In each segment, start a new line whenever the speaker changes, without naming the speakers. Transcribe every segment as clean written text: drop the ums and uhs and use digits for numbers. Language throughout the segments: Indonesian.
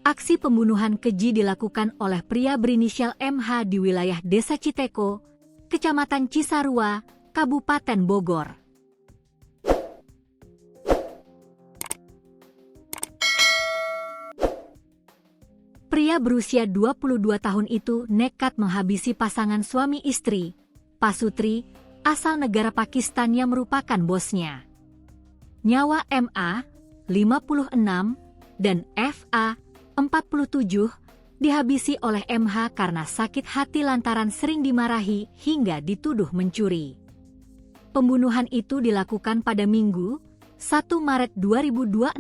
Aksi pembunuhan keji dilakukan oleh pria berinisial MH di wilayah Desa Citeko, Kecamatan Cisarua, Kabupaten Bogor. Pria berusia 22 tahun itu nekat menghabisi pasangan suami istri, Pasutri, asal negara Pakistan yang merupakan bosnya. Nyawa MA, 56, dan FA, 47, dihabisi oleh MH karena sakit hati lantaran sering dimarahi hingga dituduh mencuri. Pembunuhan itu dilakukan pada Minggu, 1 Maret 2026,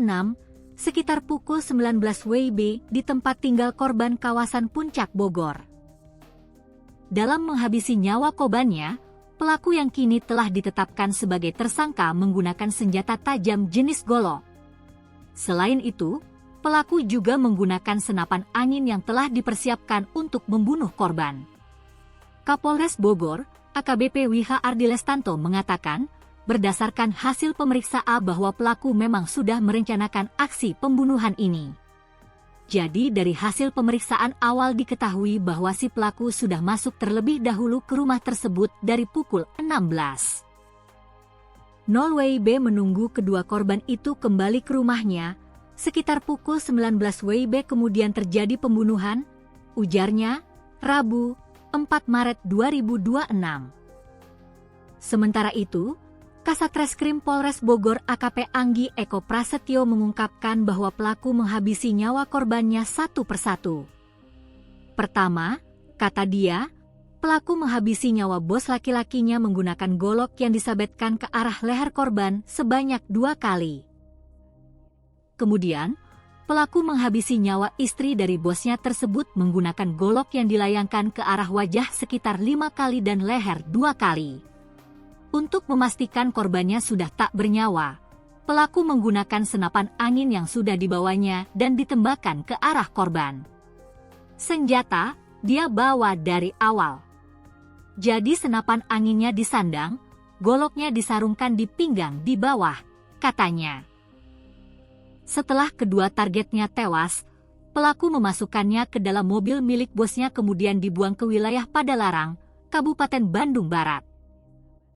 sekitar pukul 19 WIB di tempat tinggal korban kawasan Puncak Bogor. Dalam menghabisi nyawa korbannya, pelaku yang kini telah ditetapkan sebagai tersangka menggunakan senjata tajam jenis golok. Selain itu, pelaku juga menggunakan senapan angin yang telah dipersiapkan untuk membunuh korban. Kapolres Bogor, AKBP Wiha Ardi Lestanto mengatakan, berdasarkan hasil pemeriksaan bahwa pelaku memang sudah merencanakan aksi pembunuhan ini. Jadi dari hasil pemeriksaan awal diketahui bahwa si pelaku sudah masuk terlebih dahulu ke rumah tersebut dari pukul 16.00 WIB menunggu kedua korban itu kembali ke rumahnya. Sekitar pukul 19 WIB kemudian terjadi pembunuhan, ujarnya, Rabu, 4 Maret 2026. Sementara itu, Kasat Reskrim Polres Bogor AKP Anggi Eko Prasetyo mengungkapkan bahwa pelaku menghabisi nyawa korbannya satu persatu. Pertama, kata dia, pelaku menghabisi nyawa bos laki-lakinya menggunakan golok yang disabetkan ke arah leher korban sebanyak 2 kali. Kemudian, pelaku menghabisi nyawa istri dari bosnya tersebut menggunakan golok yang dilayangkan ke arah wajah sekitar 5 kali dan leher 2 kali. Untuk memastikan korbannya sudah tak bernyawa, pelaku menggunakan senapan angin yang sudah dibawanya dan ditembakkan ke arah korban. Senjata dia bawa dari awal. Jadi senapan anginnya disandang, goloknya disarungkan di pinggang di bawah, katanya. Setelah kedua targetnya tewas, pelaku memasukkannya ke dalam mobil milik bosnya kemudian dibuang ke wilayah Padalarang, Kabupaten Bandung Barat.